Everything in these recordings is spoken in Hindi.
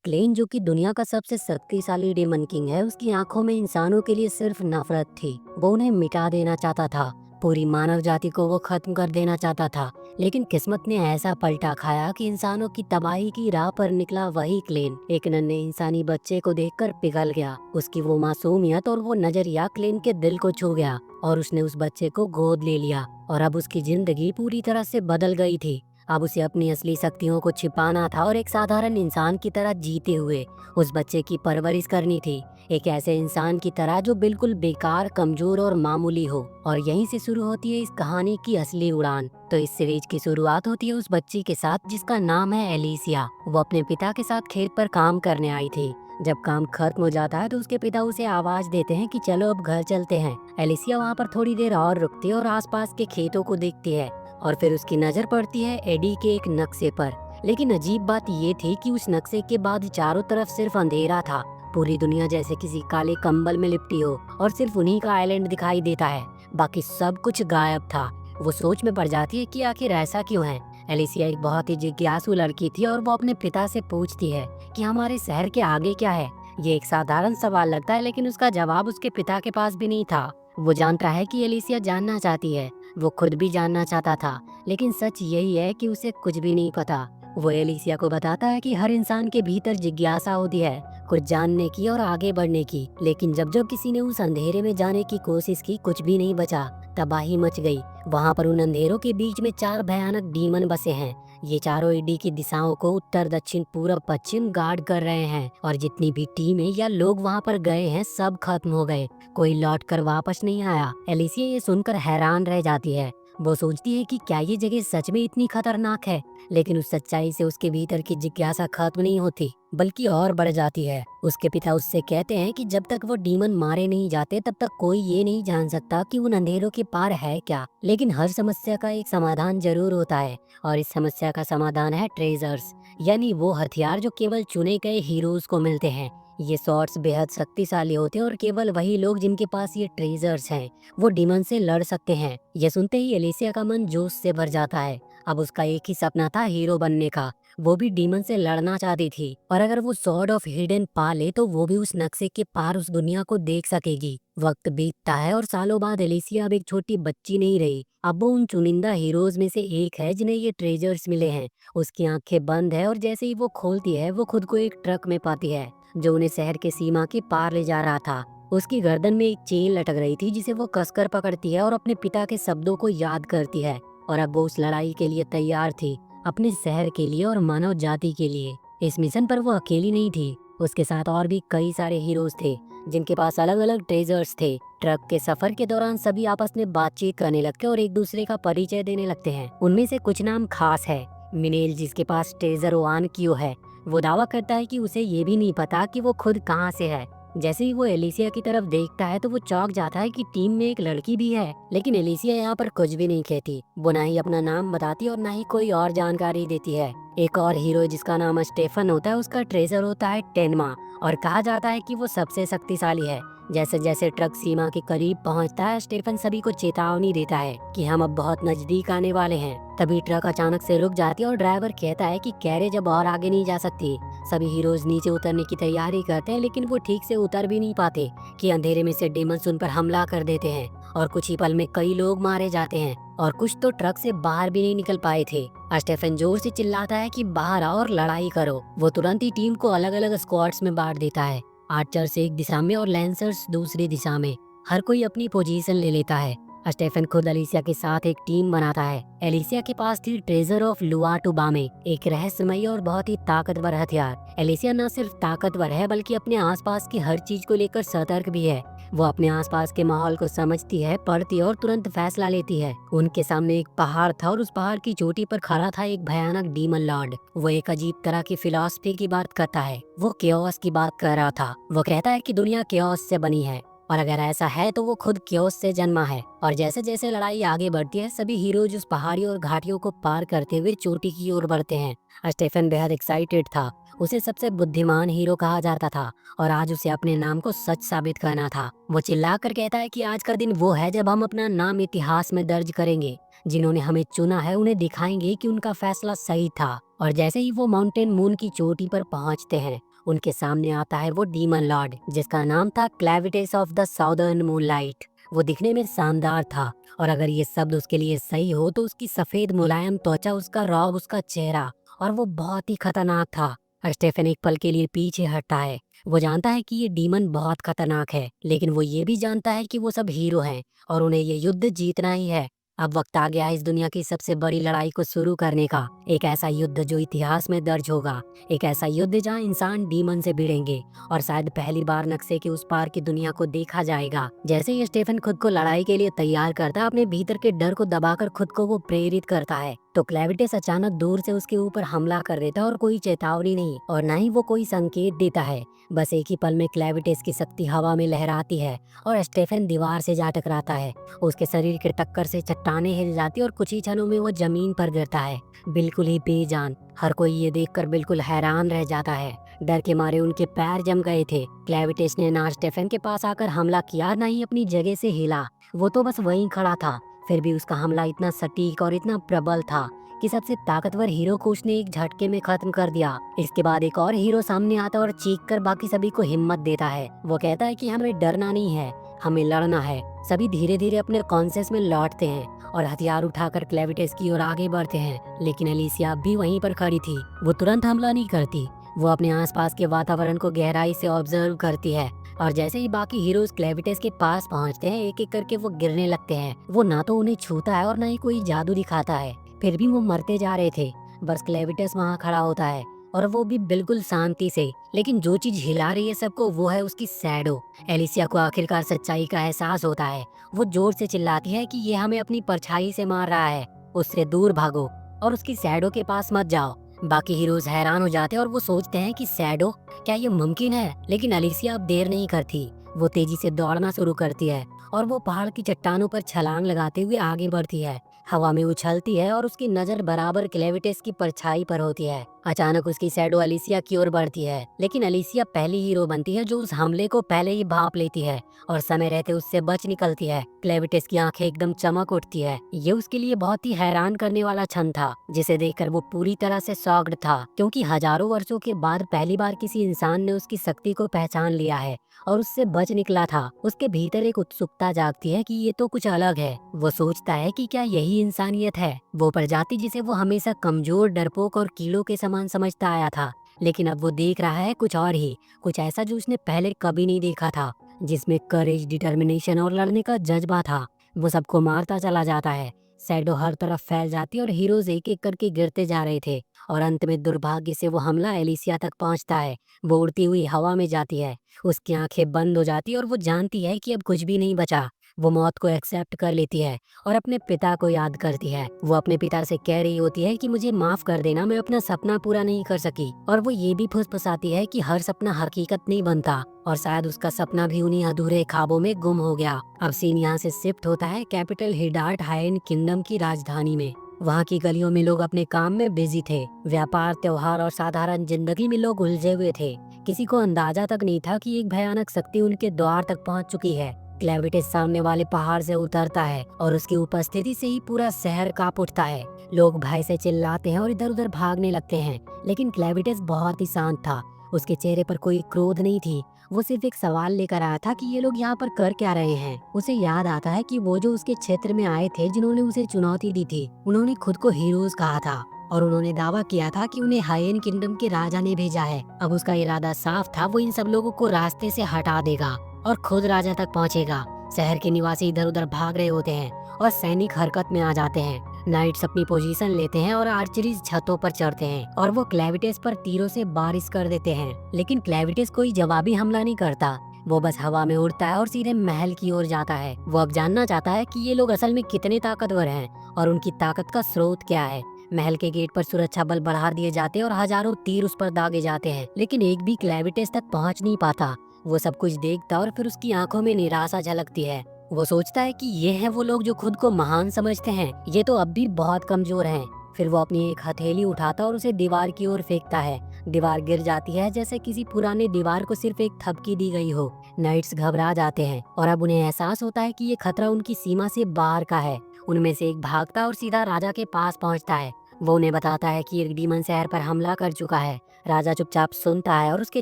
क्लेन जो कि दुनिया का सबसे शक्तिशाली डेमन किंग है, उसकी आंखों में इंसानों के लिए सिर्फ नफरत थी। वो उन्हें मिटा देना चाहता था। पूरी मानव जाति को वो खत्म कर देना चाहता था। लेकिन किस्मत ने ऐसा पलटा खाया कि इंसानों की तबाही की राह पर निकला वही क्लेन एक नन्हे इंसानी बच्चे को देखकर पिघल गया। उसकी वो मासूमियत और वो नजरिया क्लेन के दिल को छू गया और उसने उस बच्चे को गोद ले लिया। और अब उसकी जिंदगी पूरी तरह से बदल गई थी। अब उसे अपनी असली शक्तियों को छिपाना था और एक साधारण इंसान की तरह जीते हुए उस बच्चे की परवरिश करनी थी। एक ऐसे इंसान की तरह जो बिल्कुल बेकार, कमजोर और मामूली हो। और यहीं से शुरू होती है इस कहानी की असली उड़ान। तो इस सीरीज की शुरुआत होती है उस बच्ची के साथ जिसका नाम है एलिसिया। वो अपने पिता के साथ खेत पर काम करने आई थी। जब काम खत्म हो जाता है तो उसके पिता उसे आवाज देते हैं कि चलो अब घर चलते हैं। एलिसिया वहाँ पर थोड़ी देर और रुकती है और आसपास के खेतों को देखती है। और फिर उसकी नजर पड़ती है एडी के एक नक्शे पर। लेकिन अजीब बात ये थी कि उस नक्शे के बाद चारों तरफ सिर्फ अंधेरा था। पूरी दुनिया जैसे किसी काले कंबल में लिपटी हो और सिर्फ उन्हीं का आइलैंड दिखाई देता है। बाकी सब कुछ गायब था। वो सोच में पड़ जाती है कि आखिर ऐसा क्यों है। एलिसिया एक बहुत ही जिज्ञासु लड़की थी और वो अपने पिता से पूछती है कि हमारे शहर के आगे क्या है। ये एक साधारण सवाल लगता है, लेकिन उसका जवाब उसके पिता के पास भी नहीं था। वो जानता है कि एलिसिया जानना चाहती है। वो खुद भी जानना चाहता था, लेकिन सच यही है कि उसे कुछ भी नहीं पता। वो एलिसिया को बताता है कि हर इंसान के भीतर जिज्ञासा होती है, कुछ जानने की और आगे बढ़ने की। लेकिन जब जब किसी ने उस अंधेरे में जाने की कोशिश की, कुछ भी नहीं बचा। तबाही मच गई। वहाँ पर उन अंधेरों के बीच में चार भयानक डीमन बसे हैं। ये चारों ईडी की दिशाओं को उत्तर, दक्षिण, पूरब, पश्चिम गार्ड कर रहे हैं। और जितनी भी टीमें या लोग वहाँ पर गए हैं, सब खत्म हो गए। कोई लौट कर वापस नहीं आया। एलिसिया ये सुनकर हैरान रह जाती है। वो सोचती है कि क्या ये जगह सच में इतनी खतरनाक है। लेकिन उस सच्चाई से उसके भीतर की जिज्ञासा खत्म नहीं होती, बल्कि और बढ़ जाती है। उसके पिता उससे कहते हैं कि जब तक वो डीमन मारे नहीं जाते तब तक कोई ये नहीं जान सकता कि उन अंधेरों के पार है क्या। लेकिन हर समस्या का एक समाधान जरूर होता है, और इस समस्या का समाधान है ट्रेजर्स, यानी वो हथियार जो केवल चुने गए हीरोज को मिलते हैं। ये स्वॉर्ड्स बेहद शक्तिशाली होते हैं और केवल वही लोग जिनके पास ये ट्रेजर्स हैं वो डीमन से लड़ सकते हैं। ये सुनते ही एलिसिया का मन जोश से भर जाता है। अब उसका एक ही सपना था, हीरो बनने का। वो भी डीमन से लड़ना चाहती थी, और अगर वो सॉर्ड ऑफ हिडन पा ले तो वो भी उस नक्शे के पार उस दुनिया को देख सकेगी। वक्त बीतता है और सालों बाद एलिसिया अब एक छोटी बच्ची नहीं रही। अब वो उन चुनिंदा हीरोज में से एक है जिन्हें ये ट्रेजर्स मिले हैं। उसकी आंखें बंद है और जैसे ही वो खोलती है वो खुद को एक ट्रक में पाती है जो उन्हें शहर के सीमा के पार ले जा रहा था। उसकी गर्दन में एक चेन लटक रही थी जिसे वो कसकर पकड़ती है और अपने पिता के शब्दों को याद करती है। और अब वो उस लड़ाई के लिए तैयार थी, अपने शहर के लिए और मानव जाति के लिए। इस मिशन पर वो अकेली नहीं थी, उसके साथ और भी कई सारे हीरोज थे जिनके पास अलग अलग ट्रेजर्स थे। ट्रक के सफर के दौरान सभी आपस में बातचीत करने लगते और एक दूसरे का परिचय देने लगते हैं। उनमें से कुछ नाम खास है। मिनेल, जिसके पास ट्रेजर वान क्यू है, वो दावा करता है कि उसे ये भी नहीं पता कि वो खुद कहाँ से है। जैसे ही वो एलिसिया की तरफ देखता है तो वो चौंक जाता है कि टीम में एक लड़की भी है। लेकिन एलिसिया यहाँ पर कुछ भी नहीं कहती। वो ना ही अपना नाम बताती और ना ही कोई और जानकारी देती है। एक और हीरो जिसका नाम स्टेफन होता है, उसका ट्रेजर होता है टेनमा, और कहा जाता है कि वो सबसे शक्तिशाली है। जैसे जैसे ट्रक सीमा के करीब पहुंचता है, स्टेफन सभी को चेतावनी देता है कि हम अब बहुत नजदीक आने वाले हैं। तभी ट्रक अचानक से रुक जाती है और ड्राइवर कहता है कि कैरेज अब और आगे नहीं जा सकती। सभी हीरोज नीचे उतरने की तैयारी करते हैं, लेकिन वो ठीक से उतर भी नहीं पाते कि अंधेरे में से डेमन्स उन पर हमला कर देते हैं और कुछ ही पल में कई लोग मारे जाते हैं और कुछ तो ट्रक से बाहर भी नहीं निकल पाए थे। स्टेफन जोर से चिल्लाता है कि बाहर आओ और लड़ाई करो। वो तुरंत ही टीम को अलग अलग स्क्वाड्स में बांट देता है। आर्चर्स एक दिशा में और लैंसर्स दूसरी दिशा में। हर कोई अपनी पोजीशन ले लेता है। स्टेफन खुद एलिसिया के साथ एक टीम बनाता है। एलिसिया के पास थी ट्रेजर ऑफ लुआटुबामे, एक रहस्यमयी और बहुत ही ताकतवर हथियार। एलिसिया न सिर्फ ताकतवर है बल्कि अपने आसपास की हर चीज को लेकर सतर्क भी है। वो अपने आसपास के माहौल को समझती है, पढ़ती है और तुरंत फैसला लेती है। उनके सामने एक पहाड़ था और उस पहाड़ की चोटी पर खड़ा था एक भयानक डीमन लॉर्ड। वो एक अजीब तरह की फिलॉसफी की बात करता है। वो केओस की बात कर रहा था। वो कहता है कि दुनिया केओस से बनी है, और अगर ऐसा है तो वो खुद केओस से जन्मा है। और जैसे जैसे लड़ाई आगे बढ़ती है, सभी हीरोज उस पहाड़ी और घाटियों को पार करते हुए चोटी की ओर बढ़ते हैं। स्टेफन बेहद एक्साइटेड था। उसे सबसे बुद्धिमान हीरो कहा जाता था और आज उसे अपने नाम को सच साबित करना था। वो चिल्लाकर कहता है कि आज का दिन वो है जब हम अपना नाम इतिहास में दर्ज करेंगे। जिन्होंने हमें चुना है उन्हें दिखाएंगे कि उनका फैसला सही था। और जैसे ही वो माउंटेन मून की चोटी पर पहुंचते हैं, उनके सामने आता है वो डीमन लॉर्ड, जिसका नाम था क्लेविटिस ऑफ द साउदर्न मूनलाइट। वो दिखने में शानदार था, और अगर ये शब्द उसके लिए सही हो तो उसकी सफेद मुलायम त्वचा, उसका रौब, उसका चेहरा, और वो बहुत ही खतरनाक था। स्टेफन एक पल के लिए पीछे हटता है। वो जानता है कि ये डीमन बहुत खतरनाक है, लेकिन वो ये भी जानता है कि वो सब हीरो हैं और उन्हें ये युद्ध जीतना ही है। अब वक्त आ गया है इस दुनिया की सबसे बड़ी लड़ाई को शुरू करने का। एक ऐसा युद्ध जो इतिहास में दर्ज होगा। एक ऐसा युद्ध जहाँ इंसान डीमन से भिड़ेंगे और शायद पहली बार नक्शे के उस पार की दुनिया को देखा जाएगा। जैसे ही स्टेफन खुद को लड़ाई के लिए तैयार करता, अपने भीतर के डर को दबाकर खुद को वो प्रेरित करता है, तो क्लेविटिस अचानक दूर से उसके ऊपर हमला कर देता है, और कोई चेतावनी नहीं और न ही वो कोई संकेत देता है। बस एक ही पल में क्लेविटिस की शक्ति हवा में लहराती है और स्टेफन दीवार से जा टकराता है। उसके शरीर के टक्कर से चट्टानें हिल जाती और कुछ ही क्षणों में वो जमीन पर गिरता है, बिल्कुल ही बेजान। हर कोई ये देखकर बिल्कुल हैरान रह जाता है। डर के मारे उनके पैर जम गए थे। क्लेविटिस ने ना स्टेफन के पास आकर हमला किया, ना ही अपनी जगह से हिला। वो तो बस वहीं खड़ा था। फिर भी उसका हमला इतना सटीक और इतना प्रबल था कि सबसे ताकतवर हीरो को उसने एक झटके में खत्म कर दिया। इसके बाद एक और हीरो सामने आता और चीख कर बाकी सभी को हिम्मत देता है। वो कहता है कि हमें डरना नहीं है, हमें लड़ना है। सभी धीरे धीरे अपने कॉन्शियस में लौटते हैं और हथियार उठाकर क्लेविटिस की ओर आगे बढ़ते हैं। लेकिन एलिसिया भी वहीं पर खड़ी थी। वो तुरंत हमला नहीं करती। वो अपने आसपास के वातावरण को गहराई से ऑब्जर्व करती है, और जैसे ही बाकी हीरोज क्लेविटिस के पास पहुंचते हैं, एक एक करके वो गिरने लगते हैं। वो ना तो उन्हें छूता है और ना ही कोई जादू दिखाता है। फिर भी वो मरते जा रहे थे। बस क्लेविटिस वहाँ खड़ा होता है, और वो भी बिल्कुल शांति से। लेकिन जो चीज हिला रही है सबको, वो है उसकी शैडो। एलिसिया को आखिरकार सच्चाई का एहसास होता है। वो जोर से चिल्लाती है कि ये हमें अपनी परछाई से मार रहा है, उससे दूर भागो और उसकी शैडो के पास मत जाओ। बाकी हीरोज हैरान हो जाते हैं और वो सोचते हैं कि शैडो, क्या ये मुमकिन है? लेकिन एलिसिया अब देर नहीं करती। वो तेजी से दौड़ना शुरू करती है और वो पहाड़ की चट्टानों पर छलांग लगाते हुए आगे बढ़ती है। हवा में उछलती है और उसकी नजर बराबर क्लेविटिस की परछाई पर होती है। अचानक उसकी शैडो एलिसिया की ओर बढ़ती है, लेकिन एलिसिया पहली हीरो बनती है जो उस हमले को पहले ही भांप लेती है और समय रहते उससे बच निकलती है। क्लेविटिस की आंखें एकदम चमक उठती है। ये उसके लिए बहुत ही हैरान करने वाला क्षण था, जिसे देखकर वो पूरी तरह से शॉक्ड था, क्योंकि हजारों वर्षों के बाद पहली बार किसी इंसान ने उसकी शक्ति को पहचान लिया है और उससे बच निकला था। उसके भीतर एक उत्सुकता जागती है कि ये तो कुछ अलग है। वो सोचता है कि क्या यही इंसानियत है, वो प्रजाति जिसे वो हमेशा कमजोर, डरपोक और कीड़ों के समान समझता आया था। लेकिन अब वो देख रहा है कुछ और ही, कुछ ऐसा जो उसने पहले कभी नहीं देखा था, जिसमें करेज, डिटर्मिनेशन और लड़ने का जज्बा था। वो सबको मारता चला जाता है। शैडो हर तरफ फैल जाती और हीरोज एक एक करके गिरते जा रहे थे, और अंत में दुर्भाग्य से वो हमला एलिसिया तक पहुंचता है। वो उड़ती हुई हवा में जाती है। उसकी आंखें बंद हो जाती और वो जानती है कि अब कुछ भी नहीं बचा। वो मौत को एक्सेप्ट कर लेती है और अपने पिता को याद करती है। वो अपने पिता से कह रही होती है कि मुझे माफ कर देना, मैं अपना सपना पूरा नहीं कर सकी। और वो ये भी फुसफुसाती है कि हर सपना हकीकत नहीं बनता, और शायद उसका सपना भी उन्हीं अधूरे ख्वाबों में गुम हो गया। अब सीन यहाँ से शिफ्ट होता है कैपिटल हिडार्ट हायन किंगडम की राजधानी में। वहाँ की गलियों में लोग अपने काम में बिजी थे। व्यापार, त्योहार और साधारण जिंदगी में लोग उलझे हुए थे। किसी को अंदाजा तक नहीं था कि एक भयानक शक्ति उनके द्वार तक पहुँच चुकी है। क्लेविटिस सामने वाले पहाड़ से उतरता है और उसकी उपस्थिति से ही पूरा शहर कांप उठता है। लोग भय से चिल्लाते हैं और इधर उधर भागने लगते हैं, लेकिन क्लेविटिस बहुत ही शांत था। उसके चेहरे पर कोई क्रोध नहीं थी। वो सिर्फ एक सवाल लेकर आया था कि ये लोग यहाँ पर कर क्या रहे हैं। उसे याद आता है कि वो जो उसके क्षेत्र में आए थे, जिन्होंने उसे चुनौती दी थी, उन्होंने खुद को हीरोज कहा था और उन्होंने दावा किया था कि उन्हें हायन किंगडम के राजा ने भेजा है। अब उसका इरादा साफ था, वो इन सब लोगों को रास्ते से हटा देगा और खुद राजा तक पहुंचेगा। शहर के निवासी इधर उधर भाग रहे होते हैं और सैनिक हरकत में आ जाते हैं। नाइट्स अपनी पोजीशन लेते हैं और आर्चरीज छतों पर चढ़ते हैं और वो क्लेविटिस पर तीरों से बारिश कर देते हैं। लेकिन क्लेविटिस कोई जवाबी हमला नहीं करता। वो बस हवा में उड़ता है और सीधे महल की ओर जाता है। वो अब जानना चाहता है कि ये लोग असल में कितने ताकतवर हैं और उनकी ताकत का स्रोत क्या है। महल के गेट पर सुरक्षा बल बढ़ा दिए जाते हैं और हजारों तीर उस पर दागे जाते हैं, लेकिन एक भी क्लेविटिस तक पहुंच नहीं पाता। वो सब कुछ देखता और फिर उसकी आंखों में निराशा झलकती है। वो सोचता है कि ये हैं वो लोग जो खुद को महान समझते हैं, ये तो अब भी बहुत कमजोर हैं। फिर वो अपनी एक हथेली उठाता और उसे दीवार की ओर फेंकता है। दीवार गिर जाती है, जैसे किसी पुराने दीवार को सिर्फ एक थपकी दी गई हो। नाइट्स घबरा जाते हैं और अब उन्हें एहसास होता है कि ये खतरा उनकी सीमा से बाहर का है। उनमें से एक भागता और सीधा राजा के पास पहुंचता है। वो उन्हें बताता है कि एक डीमन शहर पर हमला कर चुका है। राजा चुपचाप सुनता है और उसके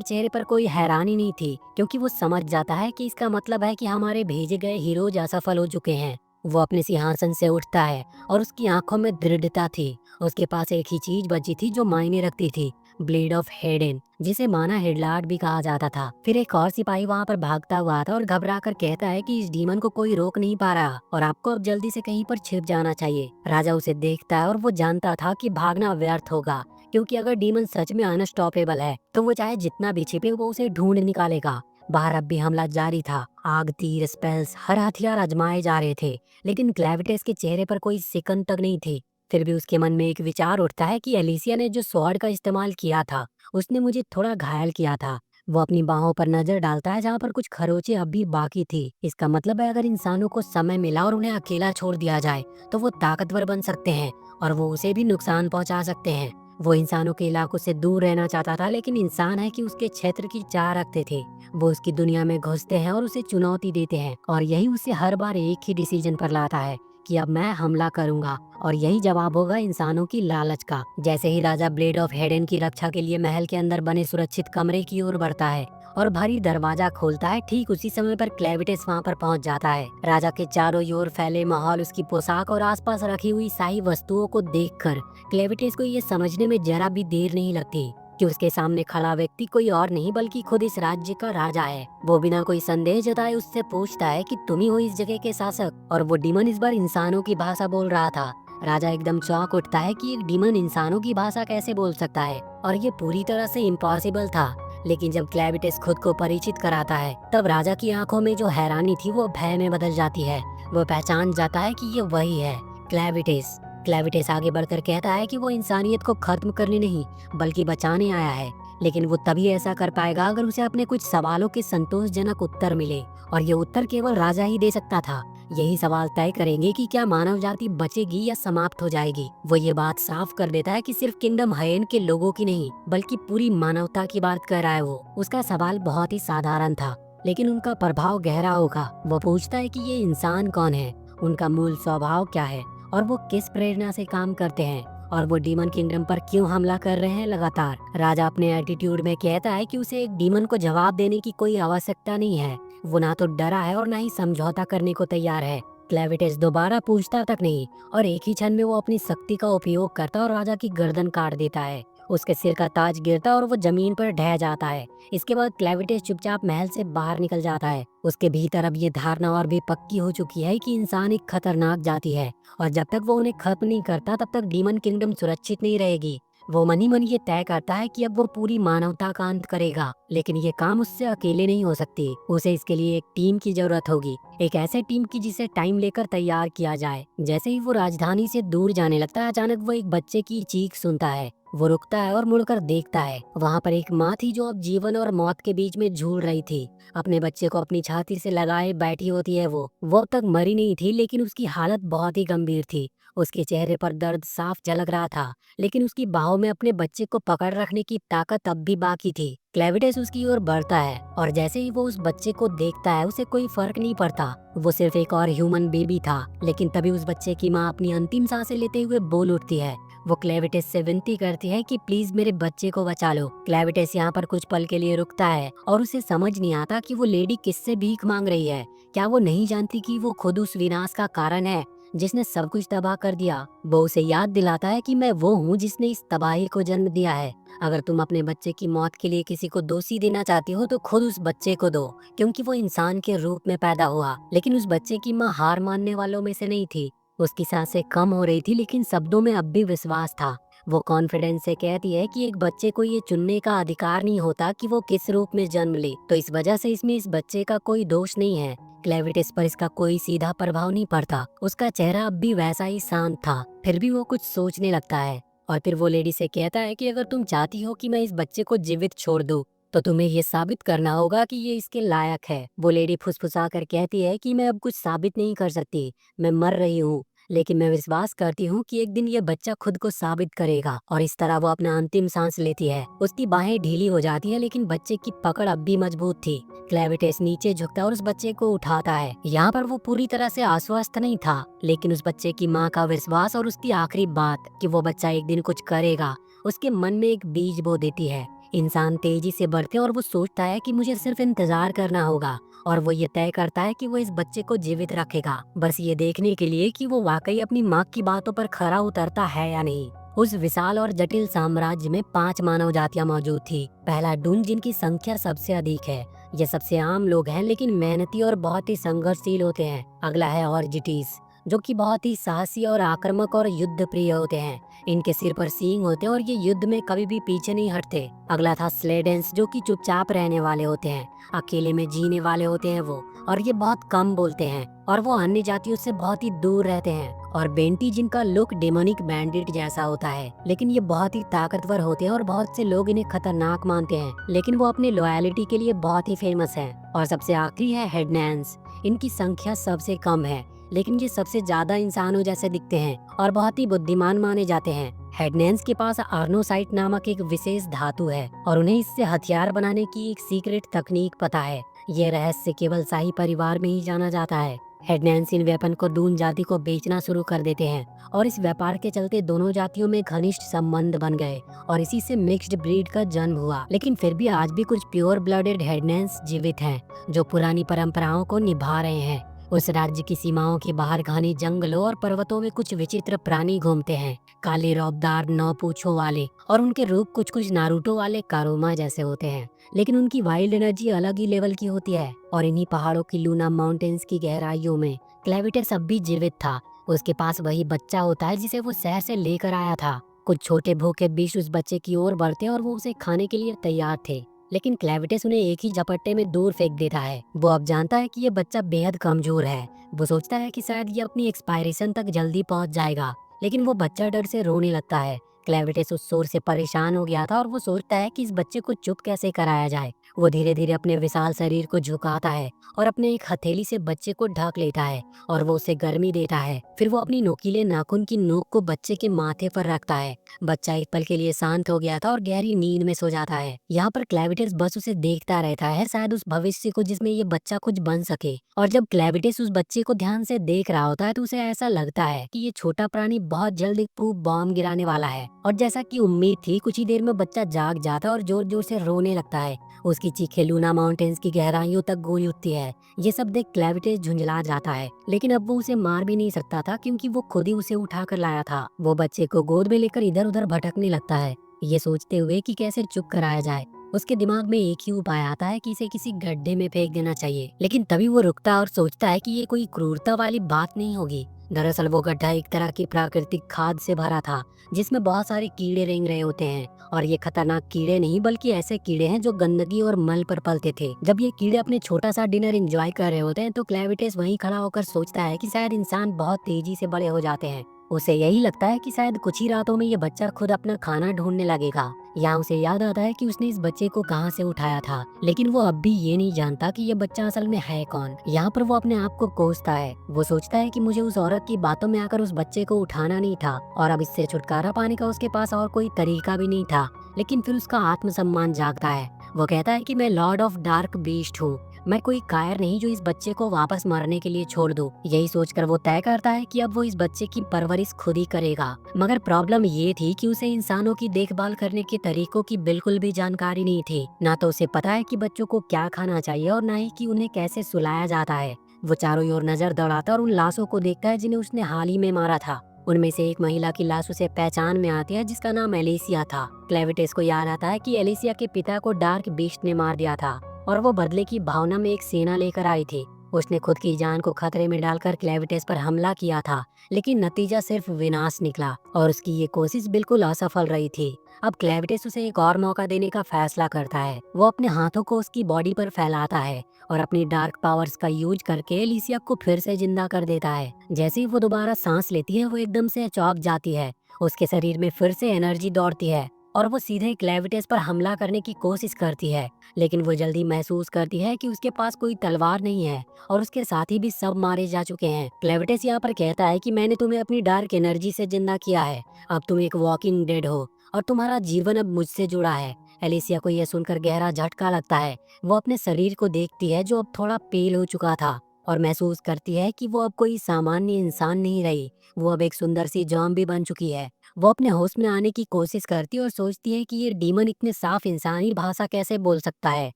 चेहरे पर कोई हैरानी नहीं थी, क्योंकि वो समझ जाता है कि इसका मतलब है कि हमारे भेजे गए हीरोज असफल हो चुके हैं। वो अपने सिंहासन से उठता है और उसकी आंखों में दृढ़ता थी। उसके पास एक ही चीज बची थी जो मायने रखती थी, ब्लेड ऑफ हेडेन, जिसे माना हेडलार्ड भी कहा जाता था। फिर एक और सिपाही वहाँ पर भागता हुआ आता और घबरा कर कहता है कि इस डीमन को कोई रोक नहीं पा रहा और आपको अब जल्दी से कहीं पर छिप जाना चाहिए। राजा उसे देखता है और वो जानता था कि भागना व्यर्थ होगा, क्योंकि अगर डीमन सच में अनस्टॉपेबल है तो वो चाहे जितना भी छिपे वो उसे ढूंढ निकालेगा। बाहर अब भी हमला जारी था। आग, तीर, स्पेल्स, हर हथियार आजमाए जा रहे थे, लेकिन क्लेविटिस के चेहरे पर कोई सिकन तक नहीं थी। फिर भी उसके मन में एक विचार उठता है कि एलिसिया ने जो स्वॉर्ड का इस्तेमाल किया था उसने मुझे थोड़ा घायल किया था। वो अपनी बाहों पर नजर डालता है जहाँ पर कुछ खरोंचे अब भी बाकी थी। इसका मतलब है अगर इंसानों को समय मिला और उन्हें अकेला छोड़ दिया जाए तो वो ताकतवर बन सकते हैं और वो उसे भी नुकसान पहुंचा सकते हैं। वो इंसानों के इलाकों से दूर रहना चाहता था, लेकिन इंसान है कि उसके क्षेत्र की चाह रखते थे। वो उसकी दुनिया में घुसते हैं और उसे चुनौती देते हैं, और यही उसे हर बार एक ही डिसीजन पर लाता है कि अब मैं हमला करूंगा, और यही जवाब होगा इंसानों की लालच का। जैसे ही राजा ब्लेड ऑफ हेडेन की रक्षा के लिए महल के अंदर बने सुरक्षित कमरे की ओर बढ़ता है और भारी दरवाजा खोलता है, ठीक उसी समय पर क्लेविटिस वहाँ पर पहुँच जाता है। राजा के चारों ओर फैले माहौल, उसकी पोशाक और आसपास रखी हुई शाही वस्तुओं को देखकर क्लेविटिस को ये समझने में जरा भी देर नहीं लगती कि उसके सामने खड़ा व्यक्ति कोई और नहीं बल्कि खुद इस राज्य का राजा है। वो बिना कोई संदेह जताए उससे पूछता है कि तुम ही हो इस जगह के शासक, और वो डीमन इस बार इंसानों की भाषा बोल रहा था। राजा एकदम चौंक उठता है कि एक डीमन इंसानों की भाषा कैसे बोल सकता है, और ये पूरी तरह से इम्पॉसिबल था। लेकिन जब क्लेविटिस खुद को परिचित कराता है तब राजा की आंखों में जो हैरानी थी वो भय में बदल जाती है। वो पहचान जाता है कि ये वही है, क्लेविटिस। क्लेविटिस आगे बढ़कर कहता है कि वो इंसानियत को खत्म करने नहीं बल्कि बचाने आया है, लेकिन वो तभी ऐसा कर पाएगा अगर उसे अपने कुछ सवालों के संतोषजनक उत्तर मिले, और ये उत्तर केवल राजा ही दे सकता था। यही सवाल तय करेंगे कि क्या मानव जाति बचेगी या समाप्त हो जाएगी। वो ये बात साफ कर देता है कि सिर्फ किंगडम हायेन के लोगों की नहीं बल्कि पूरी मानवता की बात कर रहा है वो। उसका सवाल बहुत ही साधारण था, लेकिन उनका प्रभाव गहरा होगा। वो पूछता है कि ये इंसान कौन है, उनका मूल स्वभाव क्या है, और वो किस प्रेरणा से काम करते हैं, और वो डीमन किंगडम पर क्यों हमला कर रहे हैं लगातार। राजा अपने एटीट्यूड में कहता है कि उसे एक डीमन को जवाब देने की कोई आवश्यकता नहीं है। वो ना तो डरा है और ना ही समझौता करने को तैयार है। क्लेविटिस दोबारा पूछता तक नहीं, और एक ही क्षण में वो अपनी शक्ति का उपयोग करता और राजा की गर्दन काट देता है। उसके सिर का ताज गिरता और वो जमीन पर ढह जाता है। इसके बाद क्लेविटिस चुपचाप महल से बाहर निकल जाता है। उसके भीतर अब ये धारणा और भी पक्की हो चुकी है कि इंसान एक खतरनाक जाति है, और जब तक वो उन्हें खत्म नहीं करता तब तक डीमन किंगडम सुरक्षित नहीं रहेगी। वो मन ही मन ये तय करता है कि अब वो पूरी मानवता का अंत करेगा, लेकिन ये काम उससे अकेले नहीं हो सकती। उसे इसके लिए एक टीम की जरूरत होगी, एक ऐसे टीम की जिसे टाइम लेकर तैयार किया जाए। जैसे ही वो राजधानी से दूर जाने लगता है, अचानक वो एक बच्चे की चीख सुनता है। वो रुकता है और मुड़कर देखता है। वहाँ पर एक माँ थी जो अब जीवन और मौत के बीच में झूल रही थी। अपने बच्चे को अपनी छाती से लगाए बैठी होती है। वो अब तक मरी नहीं थी, लेकिन उसकी हालत बहुत ही गंभीर थी। उसके चेहरे पर दर्द साफ झलक रहा था, लेकिन उसकी बाहों में अपने बच्चे को पकड़ रखने की ताकत अब भी बाकी थी। क्लेविटिस उसकी ओर बढ़ता है, और जैसे ही वो उस बच्चे को देखता है उसे कोई फर्क नहीं पड़ता। वो सिर्फ एक और ह्यूमन बेबी था। लेकिन तभी उस बच्चे की माँ अपनी अंतिम सांसें लेते हुए बोल उठती है। वो क्लेविटिस से विनती करती है कि प्लीज मेरे बच्चे को बचा लो। क्लेविटिस यहाँ पर कुछ पल के लिए रुकता है, और उसे समझ नहीं आता कि वो लेडी किससे भीख मांग रही है। क्या वो नहीं जानती कि वो खुद उस विनाश का कारण है जिसने सब कुछ तबाह कर दिया। वो उसे याद दिलाता है कि मैं वो हूँ जिसने इस तबाही को जन्म दिया है। अगर तुम अपने बच्चे की मौत के लिए किसी को दोषी देना चाहती हो तो खुद उस बच्चे को दो, क्योंकि वो इंसान के रूप में पैदा हुआ। लेकिन उस बच्चे की माँ हार मानने वालों में से नहीं थी। उसकी सांसें कम हो रही थी, लेकिन शब्दों में अब भी विश्वास था। वो कॉन्फिडेंस से कहती है कि एक बच्चे को ये चुनने का अधिकार नहीं होता कि वो किस रूप में जन्म ले, तो इस वजह से इसमें इस बच्चे का कोई दोष नहीं है। क्लेविटिस पर इसका कोई सीधा प्रभाव नहीं पड़ता। उसका चेहरा अब भी वैसा ही शांत था। फिर भी वो कुछ सोचने लगता है, और फिर वो लेडी से कहता है कि अगर तुम चाहती हो कि मैं इस बच्चे को जीवित छोड़ दूं, तो तुम्हें ये साबित करना होगा कि ये इसके लायक है। वो लेडी फुसफुसा कर कहती है कि मैं अब कुछ साबित नहीं कर सकती, मैं मर रही हूँ, लेकिन मैं विश्वास करती हूँ कि एक दिन ये बच्चा खुद को साबित करेगा। और इस तरह वो अपना अंतिम सांस लेती है। उसकी बाहें ढीली हो जाती है, लेकिन बच्चे की पकड़ अब भी मजबूत थी। क्लेविटेस नीचे झुकता है और उस बच्चे को उठाता है। यहाँ पर वो पूरी तरह से आश्वस्त नहीं था, लेकिन उस बच्चे की माँ का विश्वास और उसकी आखिरी बात कि वो बच्चा एक दिन कुछ करेगा उसके मन में एक बीज बो देती है। इंसान तेजी से बढ़ते और वो सोचता है कि मुझे सिर्फ इंतजार करना होगा, और वो ये तय करता है कि वो इस बच्चे को जीवित रखेगा, बस ये देखने के लिए कि वो वाकई अपनी माँ की बातों पर खरा उतरता है या नहीं। उस विशाल और जटिल साम्राज्य में 5 मानव जातियां मौजूद थी। पहला डून, जिनकी संख्या सबसे अधिक है। ये सबसे आम लोग हैं, लेकिन मेहनती और बहुत ही संघर्षशील होते हैं। अगला है ऑर्जिटीज, जो कि बहुत ही साहसी और आक्रामक और युद्ध प्रिय होते हैं। इनके सिर पर सींग होते हैं और ये युद्ध में कभी भी पीछे नहीं हटते। अगला था स्लेडेंस, जो कि चुपचाप रहने वाले होते हैं, अकेले में जीने वाले होते हैं वो, और ये बहुत कम बोलते हैं और वो अन्य जातियों से बहुत ही दूर रहते हैं। और बेंटी, जिनका लुक डेमोनिक बैंडिट जैसा होता है, लेकिन ये बहुत ही ताकतवर होते हैं और बहुत से लोग इन्हें खतरनाक मानते हैं, लेकिन वो अपनी लॉयलिटी के लिए बहुत ही फेमस हैं। और सबसे आखिरी है हेडनैंस। इनकी संख्या सबसे कम है, लेकिन ये सबसे ज्यादा इंसानों जैसे दिखते हैं और बहुत ही बुद्धिमान माने जाते हैं। हेडनैंस के पास आर्नोसाइट नामक एक विशेष धातु है और उन्हें इससे हथियार बनाने की एक सीक्रेट तकनीक पता है। ये रहस्य केवल शाही परिवार में ही जाना जाता है। हेडनैंस इन वेपन को दून जाति को बेचना शुरू कर देते हैं और इस व्यापार के चलते दोनों जातियों में घनिष्ठ संबंध बन गए और इसी से मिक्स्ड ब्रीड का जन्म हुआ। लेकिन फिर भी आज भी कुछ प्योर ब्लडेड हेडनैंस जीवित हैं, जो पुरानी परंपराओं को निभा रहे हैं। उस राज्य की सीमाओं के बाहर घने जंगलों और पर्वतों में कुछ विचित्र प्राणी घूमते हैं, काले रौबदार 9 पूंछों वाले, और उनके रूप कुछ कुछ नारुतो वाले कारोमा जैसे होते हैं, लेकिन उनकी वाइल्ड एनर्जी अलग ही लेवल की होती है। और इन्हीं पहाड़ों की लूना माउंटेन्स की गहराइयों में क्लेविटेस अब भी जीवित था। उसके पास वही बच्चा होता है जिसे वो शहर से लेकर आया था। कुछ छोटे भूखे बीश उस बच्चे की ओर बढ़ते और वो उसे खाने के लिए तैयार थे, लेकिन क्लेविटेस उन्हें एक ही झपट्टे में दूर फेंक देता है। वो अब जानता है कि ये बच्चा बेहद कमजोर है। वो सोचता है कि शायद ये अपनी एक्सपायरेशन तक जल्दी पहुंच जाएगा, लेकिन वो बच्चा डर से रोने लगता है। क्लेविटेस उस शोर से परेशान हो गया था और वो सोचता है कि इस बच्चे को चुप कैसे कराया जाए। वो धीरे धीरे अपने विशाल शरीर को झुकाता है और अपने एक हथेली से बच्चे को ढक लेता है और वो उसे गर्मी देता है। फिर वो अपनी नोकीले नाखून की नोक को बच्चे के माथे पर रखता है। बच्चा एक पल के लिए शांत हो गया था और गहरी नींद में सो जाता है। यहाँ पर क्लेविटेस बस उसे देखता रहता है, शायद उस भविष्य को जिसमें ये बच्चा कुछ बन सके। और जब क्लेविटेस उस बच्चे को ध्यान से देख रहा होता है तो उसे ऐसा लगता है कि ये छोटा प्राणी बहुत जल्द एक प्रूफ बॉम्ब गिराने वाला है। और जैसा कि उम्मीद थी, कुछ ही देर में बच्चा जाग जाता है और जोर जोर से रोने लगता है। उसकी चीखें लूना माउंटेन्स की गहराइयों तक गूंज उठती है। ये सब देख क्लेविटेस झुंझला जाता है, लेकिन अब वो उसे मार भी नहीं सकता था क्योंकि वो खुद ही उसे उठा कर लाया था। वो बच्चे को गोद में लेकर इधर उधर भटकने लगता है, ये सोचते हुए कि कैसे चुप कराया जाए। उसके दिमाग में एक ही उपाय आता है कि इसे किसी गड्ढे में फेंक देना चाहिए, लेकिन तभी वो रुकता और सोचता है कि ये कोई क्रूरता वाली बात नहीं होगी। दरअसल वो गड्ढा एक तरह की प्राकृतिक खाद से भरा था, जिसमें बहुत सारे कीड़े रेंग रहे होते हैं। और ये खतरनाक कीड़े नहीं, बल्कि ऐसे कीड़े हैं जो गंदगी और मल पर पलते थे। जब ये कीड़े अपने छोटा सा डिनर एंजॉय कर रहे होते हैं तो क्लेविटेस वहीं खड़ा होकर सोचता है कि शायद इंसान बहुत तेजी से बड़े हो जाते हैं। उसे यही लगता है कि शायद कुछ ही रातों में ये बच्चा खुद अपना खाना ढूंढने लगेगा। यहाँ उसे याद आता है कि उसने इस बच्चे को कहाँ से उठाया था, लेकिन वो अब भी ये नहीं जानता कि ये बच्चा असल में है कौन। यहाँ पर वो अपने आप को कोसता है। वो सोचता है कि मुझे उस औरत की बातों में आकर उस बच्चे को उठाना नहीं था और अब इससे छुटकारा पाने का उसके पास और कोई तरीका भी नहीं था। लेकिन फिर उसका आत्मसम्मान जागता है। वो कहता है कि मैं लॉर्ड ऑफ डार्क बीस्ट हूँ, मैं कोई कायर नहीं जो इस बच्चे को वापस मरने के लिए छोड़ दूं। यही सोचकर वो तय करता है कि अब वो इस बच्चे की परवरिश खुद ही करेगा। मगर प्रॉब्लम ये थी कि उसे इंसानों की देखभाल करने के तरीकों की बिल्कुल भी जानकारी नहीं थी। ना तो उसे पता है कि बच्चों को क्या खाना चाहिए और ना ही कि उन्हें कैसे सुलाया जाता है। वो चारों ओर नजर दौड़ाता और उन लाशों को देखता है जिन्हें उसने हाल ही में मारा था। उनमें से एक महिला की लाश उसे पहचान में आती है, जिसका नाम एलिसिया था। क्लेविटेस को याद आता है कि एलिसिया के पिता को डार्क बीस्ट ने मार दिया था और वो बदले की भावना में एक सेना लेकर आई थी। उसने खुद की जान को खतरे में डालकर क्लेविटेस पर हमला किया था, लेकिन नतीजा सिर्फ विनाश निकला और उसकी ये कोशिश बिल्कुल असफल रही थी। अब क्लेविटेस उसे एक और मौका देने का फैसला करता है। वो अपने हाथों को उसकी बॉडी पर फैलाता है और अपनी डार्क पावर्स का यूज करके एलिसिया को फिर से जिंदा कर देता है। जैसे ही वो दोबारा सांस लेती है, वो एकदम से चौंक जाती है। उसके शरीर में फिर से एनर्जी दौड़ती है और वो सीधे क्लेविटेस पर हमला करने की कोशिश करती है, लेकिन वो जल्दी महसूस करती है कि उसके पास कोई तलवार नहीं है और उसके साथी भी सब मारे जा चुके हैं। क्लेविटेस यहाँ पर कहता है कि मैंने तुम्हें अपनी डार्क एनर्जी से जिंदा किया है, अब तुम एक वॉकिंग डेड हो और तुम्हारा जीवन अब मुझसे जुड़ा है। एलिसिया को यह सुनकर गहरा झटका लगता है। वो अपने शरीर को देखती है जो अब थोड़ा पेल हो चुका था और महसूस करती है कि वो अब कोई सामान्य इंसान नहीं रही, वो अब एक सुंदर सी ज़ॉम्बी बन चुकी है। वो अपने होश में आने की कोशिश करती है और सोचती है कि ये डीमन इतने साफ इंसानी भाषा कैसे बोल सकता है।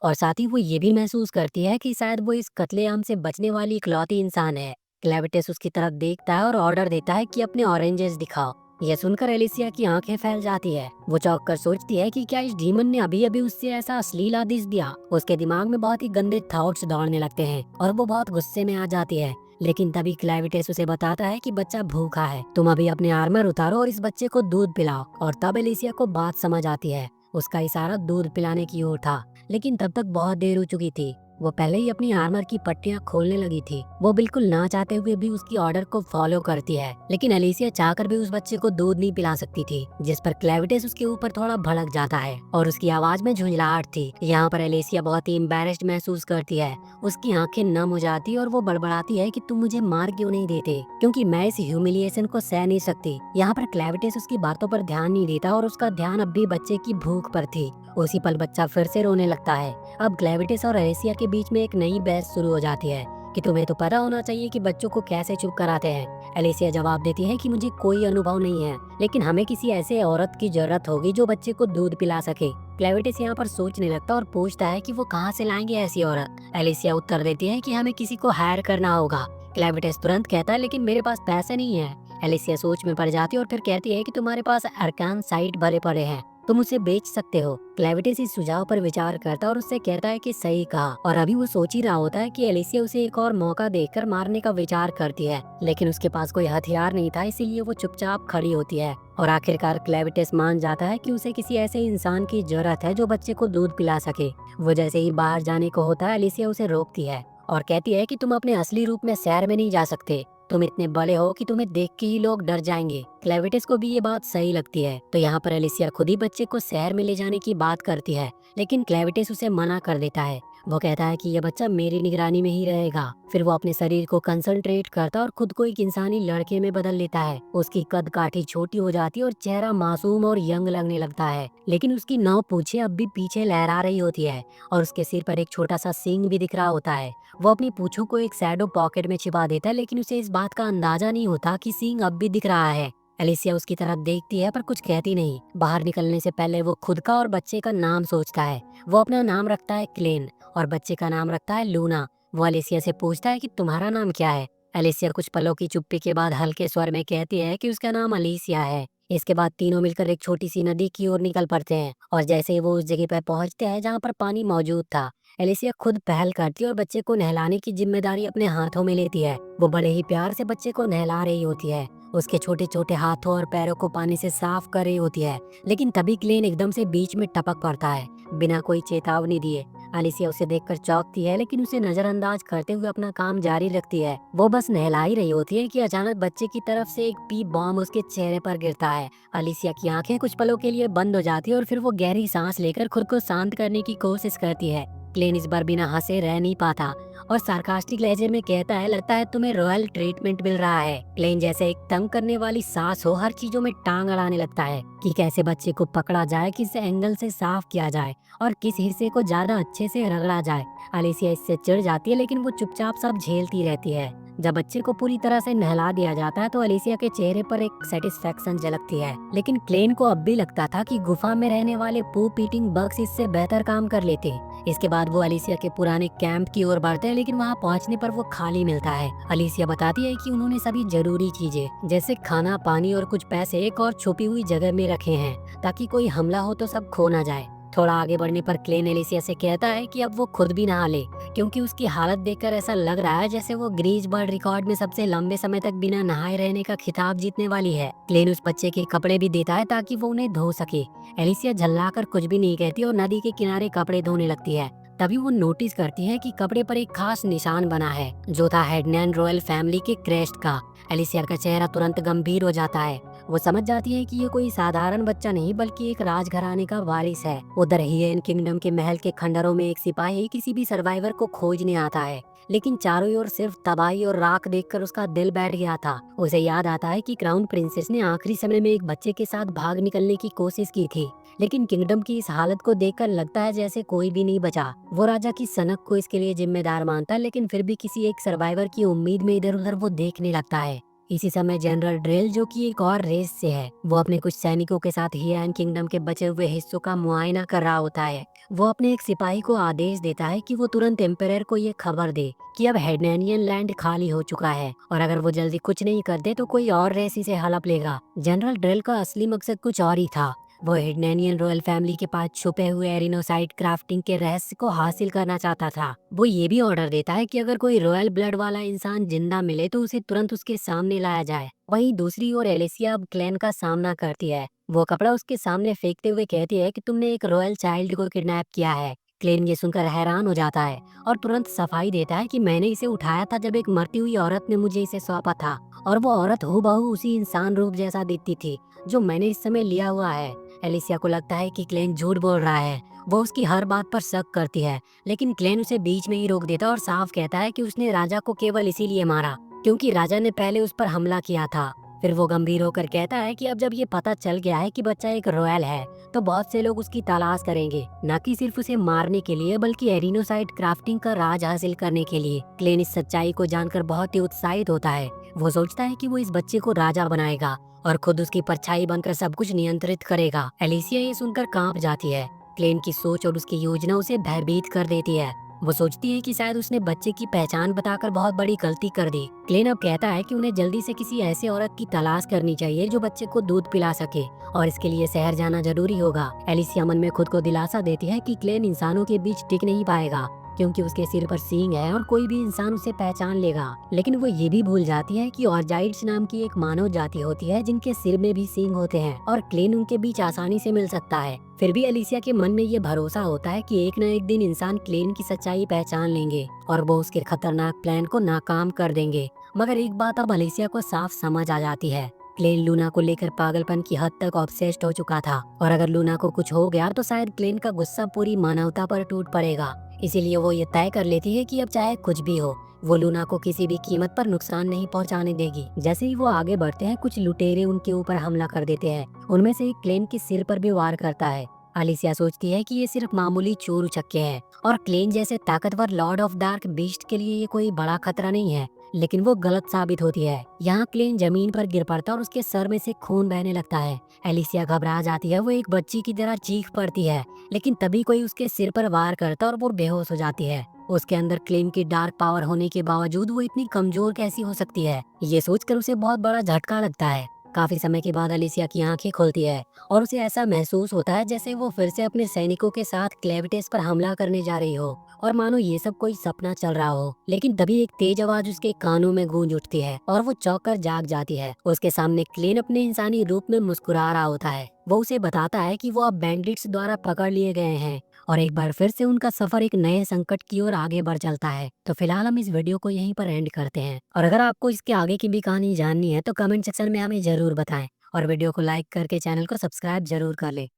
और साथ ही वो ये भी महसूस करती है कि शायद वो इस कत्लेआम से बचने वाली इकलौती इंसान है। क्लेविटिस उसकी तरफ देखता है और ऑर्डर देता है कि अपने ऑरेंजेस दिखाओ। यह सुनकर एलिसिया की आंखें फैल जाती है। वो चौंक कर सोचती है कि क्या इस डीमन ने अभी अभी उससे ऐसा अश्लील आदेश दिया। उसके दिमाग में बहुत ही गंदे थॉट्स दौड़ने लगते हैं और वो बहुत गुस्से में आ जाती है। लेकिन तभी क्लेविटिस उसे बताता है कि बच्चा भूखा है, तुम अभी अपने आर्मर उतारो और इस बच्चे को दूध पिलाओ। और तब एलिसिया को बात समझ आती है। उसका इशारा दूध पिलाने की ओर था, लेकिन तब तक बहुत देर हो चुकी थी। वो पहले ही अपनी आर्मर की पट्टियां खोलने लगी थी। वो बिल्कुल ना चाहते हुए भी उसकी ऑर्डर को फॉलो करती है, लेकिन एलिसिया चाहकर भी उस बच्चे को दूध नहीं पिला सकती थी, जिस पर क्लेविटिस उसके ऊपर थोड़ा भड़क जाता है और उसकी आवाज में झुंझलाहट थी। यहाँ पर एलिसिया बहुत ही एम्बैरेस्ड महसूस करती है। उसकी आंखें नम हो जाती और वो बड़बड़ाती है कि तुम मुझे मार क्यों नहीं देते, क्योंकि मैं इस ह्यूमिलिएशन को सह नहीं सकती। यहाँ पर क्लेविटिस उसकी बातों पर ध्यान नहीं देता और उसका ध्यान अब भी बच्चे की भूख पर थी। उसी पल बच्चा फिर से रोने लगता है। अब क्लेविटिस और एलिसिया के बीच में एक नई बहस शुरू हो जाती है कि तुम्हें तो पता होना चाहिए कि बच्चों को कैसे चुप कराते हैं। एलिसिया जवाब देती है कि मुझे कोई अनुभव नहीं है, लेकिन हमें किसी ऐसे औरत की जरूरत होगी जो बच्चे को दूध पिला सके। क्लेविटिस यहाँ पर सोचने लगता और पूछता है कि वो कहाँ से लाएंगे ऐसी औरत। एलिसिया उत्तर देती है कि हमें किसी को हायर करना होगा। क्लेविटिस तुरंत कहता है लेकिन मेरे पास पैसे नहीं है। एलिसिया सोच में पड़ जाती है और फिर कहती है कि तुम्हारे पास अरकान साइट भरे पड़े हैं, तुम उसे बेच सकते हो। क्लेविटिस इस सुझाव पर विचार करता है और उससे कहता है कि सही कहा। और अभी वो सोच ही रहा होता है कि एलिसिया उसे एक और मौका देकर मारने का विचार करती है, लेकिन उसके पास कोई हथियार नहीं था, इसीलिए वो चुपचाप खड़ी होती है। और आखिरकार क्लेविटिस मान जाता है कि उसे किसी ऐसे इंसान की जरूरत है जो बच्चे को दूध पिला सके। वो जैसे ही बाहर जाने को होता है, एलिसिया उसे रोकती है और कहती है कि तुम अपने असली रूप में शहर में नहीं जा सकते, तुम इतने बड़े हो कि तुम्हें देख के ही लोग डर जाएंगे। क्लेविटिस को भी ये बात सही लगती है, तो यहाँ पर एलिसिया खुद ही बच्चे को शहर में ले जाने की बात करती है, लेकिन क्लेविटिस उसे मना कर देता है। वो कहता है कि यह बच्चा मेरी निगरानी में ही रहेगा। फिर वो अपने शरीर को कंसंट्रेट करता और खुद को एक इंसानी लड़के में बदल लेता है। उसकी कद काठी छोटी हो जाती है और चेहरा मासूम और यंग लगने लगता है, लेकिन उसकी 9 पूंछें अब भी पीछे लहरा रही होती है और उसके सिर पर एक छोटा सा सींग भी दिख रहा होता है। वो अपनी पूंछों को एक शैडो पॉकेट में छिपा देता है, लेकिन उसे इस बात का अंदाजा नहीं होता कि सींग अब भी दिख रहा है। एलिसिया उसकी तरफ देखती है पर कुछ कहती नहीं। बाहर निकलने से पहले वो खुद का और बच्चे का नाम सोचता है। वो अपना नाम रखता है क्लेन और बच्चे का नाम रखता है लूना। वो एलिसिया से पूछता है कि तुम्हारा नाम क्या है। एलिसिया कुछ पलों की चुप्पी के बाद हल्के स्वर में कहती है कि उसका नाम अलीसिया है। इसके बाद तीनों मिलकर एक छोटी सी नदी की ओर निकल पड़ते हैं और जैसे ही वो उस जगह पर पहुंचते हैं जहाँ पर पानी मौजूद था, एलिसिया खुद पहल करती है और बच्चे को नहलाने की जिम्मेदारी अपने हाथों में लेती है। वो बड़े ही प्यार से बच्चे को नहला रही होती है, उसके छोटे छोटे हाथों और पैरों को पानी से साफ कर रही होती है, लेकिन तभी क्लेन एकदम से बीच में टपक पड़ता है बिना कोई चेतावनी दिए। एलिसिया उसे देखकर चौंकती है, लेकिन उसे नजरअंदाज करते हुए अपना काम जारी रखती है। वो बस नहला ही रही होती है कि अचानक बच्चे की तरफ से एक पीप बॉम्ब उसके चेहरे पर गिरता है। एलिसिया की आंखें कुछ पलों के लिए बंद हो जाती है और फिर वो गहरी सांस लेकर खुद को शांत करने की कोशिश करती है। क्लेन इस बार बिना हंसे रह नहीं पाता और सार्कास्टिक लहजे में कहता है, लगता है तुम्हें रॉयल ट्रीटमेंट मिल रहा है। क्लेन जैसे एक तंग करने वाली सांस हो हर चीजों में टांग अड़ाने लगता है कि कैसे बच्चे को पकड़ा जाए, किस एंगल से साफ किया जाए और किस हिस्से को ज्यादा अच्छे से रगड़ा जाए। एलिसिया इससे चिढ़ जाती है, लेकिन वो चुपचाप सब झेलती रहती है। जब बच्चे को पूरी तरह से नहला दिया जाता है तो एलिसिया के चेहरे पर एक सेटिस्फेक्शन झलकती है, लेकिन क्लेन को अब भी लगता था कि गुफा में रहने वाले पूप ईटिंग बग्स इससे बेहतर काम कर लेते। इसके बाद वो एलिसिया के पुराने कैंप की ओर बढ़ते हैं, लेकिन वहाँ पहुँचने पर वो खाली मिलता है। एलिसिया बताती है कि उन्होंने सभी जरूरी चीजें जैसे खाना, पानी और कुछ पैसे एक और छुपी हुई जगह में रखे हैं ताकि कोई हमला हो तो सब खो ना जाए। थोड़ा आगे बढ़ने पर क्लेन एलिसिया से कहता है कि अब वो खुद भी नहा ले, क्योंकि उसकी हालत देखकर ऐसा लग रहा है जैसे वो ग्रीज वर्ल्ड रिकॉर्ड में सबसे लंबे समय तक बिना नहाए रहने का खिताब जीतने वाली है। क्लेन उस बच्चे के कपड़े भी देता है ताकि वो उन्हें धो सके। एलिसिया झल्लाकर कुछ भी नहीं कहती और नदी के किनारे कपड़े धोने लगती है। तभी वो नोटिस करती है कि कपड़े पर एक खास निशान बना है जो था हेडनैन रॉयल फैमिली के क्रेस्ट का। एलिसिया का चेहरा तुरंत गंभीर हो जाता है। वो समझ जाती है कि ये कोई साधारण बच्चा नहीं बल्कि एक राजघराने का वारिस है। उधर हियन किंगडम के महल के खंडरों में एक सिपाही किसी भी सर्वाइवर को खोजने आता है, लेकिन चारों ओर सिर्फ तबाही और राख देखकर उसका दिल बैठ गया था। उसे याद आता है कि क्राउन प्रिंसेस ने आखिरी समय में एक बच्चे के साथ भाग निकलने की कोशिश की थी, लेकिन किंगडम की इस हालत को देखकर लगता है जैसे कोई भी नहीं बचा। वो राजा की सनक को इसके लिए जिम्मेदार मानता है, लेकिन फिर भी किसी एक सर्वाइवर की उम्मीद में इधर उधर वो देखने लगता है। इसी समय जनरल ड्रेल, जो कि एक और रेस से है, वो अपने कुछ सैनिकों के साथ हियन किंगडम के बचे हुए हिस्सों का मुआयना कर रहा होता है। वो अपने एक सिपाही को आदेश देता है कि वो तुरंत एम्परर को ये खबर दे कि अब हेडनेनियन लैंड खाली हो चुका है, और अगर वो जल्दी कुछ नहीं कर दे तो कोई और रेस इसे हड़प लेगा। जनरल ड्रेल का असली मकसद कुछ और ही था। वो हेडनेनियन रॉयल फैमिली के पास छुपे हुए एरिनोसाइट क्राफ्टिंग के रहस्य को हासिल करना चाहता था। वो ये भी ऑर्डर देता है कि अगर कोई रॉयल ब्लड वाला इंसान जिंदा मिले तो उसे तुरंत उसके सामने लाया जाए। वहीं दूसरी ओर एलिसिया अब क्लैन का सामना करती है। वो कपड़ा उसके सामने फेंकते हुए कहती है कि तुमने एक रॉयल चाइल्ड को किडनैप किया है। क्लेन ये सुनकर हैरान हो जाता है और तुरंत सफाई देता है कि मैंने इसे उठाया था जब एक मरती हुई औरत ने मुझे इसे सौंपा था, और वो औरत हूबहू उसी इंसान रूप जैसा दिखती थी जो मैंने इस समय लिया हुआ है। एलिसिया को लगता है कि क्लेन झूठ बोल रहा है। वो उसकी हर बात पर शक करती है, लेकिन क्लेन उसे बीच में ही रोक देता और साफ कहता है कि उसने राजा को केवल इसीलिए मारा क्योंकि राजा ने पहले उस पर हमला किया था। फिर वो गंभीर होकर कहता है कि अब जब ये पता चल गया है कि बच्चा एक रॉयल है तो बहुत से लोग उसकी तलाश करेंगे, न कि सिर्फ उसे मारने के लिए बल्कि एरिनोसाइट क्राफ्टिंग का राज हासिल करने के लिए। क्लेन इस सच्चाई को जानकर बहुत ही उत्साहित होता है। वो सोचता है कि वो इस बच्चे को राजा बनाएगा और खुद उसकी परछाई बनकर सब कुछ नियंत्रित करेगा। एलिसिया ये सुनकर कांप जाती है। क्लेन की सोच और उसकी योजना उसे भयभीत कर देती है। वो सोचती है कि शायद उसने बच्चे की पहचान बताकर बहुत बड़ी गलती कर दी। क्लेन अब कहता है कि उन्हें जल्दी से किसी ऐसे औरत की तलाश करनी चाहिए जो बच्चे को दूध पिला सके, और इसके लिए शहर जाना जरूरी होगा। एलिसिया मन में खुद को दिलासा देती है कि क्लेन इंसानों के बीच टिक नहीं पाएगा क्योंकि उसके सिर पर सींग है और कोई भी इंसान उसे पहचान लेगा। लेकिन वो ये भी भूल जाती है कि ऑर्जाइड्स नाम की एक मानव जाति होती है जिनके सिर में भी सींग होते हैं, और क्लेन उनके बीच आसानी से मिल सकता है। फिर भी एलिसिया के मन में ये भरोसा होता है कि एक न एक दिन इंसान क्लेन की सच्चाई पहचान लेंगे और वो उसके खतरनाक प्लान को नाकाम कर देंगे। मगर एक बात अब एलिसिया को साफ समझ आ जाती है। क्लेन लूना को लेकर पागलपन की हद तक ऑब्सेस्ड हो चुका था, और अगर लूना को कुछ हो गया तो शायद क्लेन का गुस्सा पूरी मानवता पर टूट पड़ेगा। इसीलिए वो ये तय कर लेती है कि अब चाहे कुछ भी हो, वो लूना को किसी भी कीमत पर नुकसान नहीं पहुंचाने देगी। जैसे ही वो आगे बढ़ते हैं, कुछ लुटेरे उनके ऊपर हमला कर देते हैं। उनमें से एक क्लेन के सिर पर भी वार करता है। एलिसिया सोचती है कि ये सिर्फ मामूली चोर उचक्के हैं और क्लेन जैसे ताकतवर लॉर्ड ऑफ डार्क बीस्ट के लिए ये कोई बड़ा खतरा नहीं है, लेकिन वो गलत साबित होती है। यहाँ क्लेन जमीन पर गिर पड़ता और उसके सर में से खून बहने लगता है। एलिसिया घबरा जाती है। वो एक बच्ची की तरह चीख पड़ती है, लेकिन तभी कोई उसके सिर पर वार करता और वो बेहोश हो जाती है। उसके अंदर क्लेन की डार्क पावर होने के बावजूद वो इतनी कमजोर कैसी हो सकती है, ये सोचकर उसे बहुत बड़ा झटका लगता है। काफी समय के बाद एलिसिया की आंखें खुलती है और उसे ऐसा महसूस होता है जैसे वो फिर से अपने सैनिकों के साथ क्लेविटेस पर हमला करने जा रही हो, और मानो ये सब कोई सपना चल रहा हो। लेकिन तभी एक तेज आवाज उसके कानों में गूंज उठती है और वो चौंक कर जाग जाती है। उसके सामने क्लेन अपने इंसानी रूप में मुस्कुरा रहा होता है। वो उसे बताता है कि वो अब बैंडिट्स द्वारा पकड़ लिए गए हैं और एक बार फिर से उनका सफर एक नए संकट की ओर आगे बढ़ चलता है। तो फिलहाल हम इस वीडियो को यहीं पर एंड करते हैं, और अगर आपको इसके आगे की भी कहानी जाननी है तो कमेंट सेक्शन में हमें जरूर बताएं, और वीडियो को लाइक करके चैनल को सब्सक्राइब जरूर कर ले।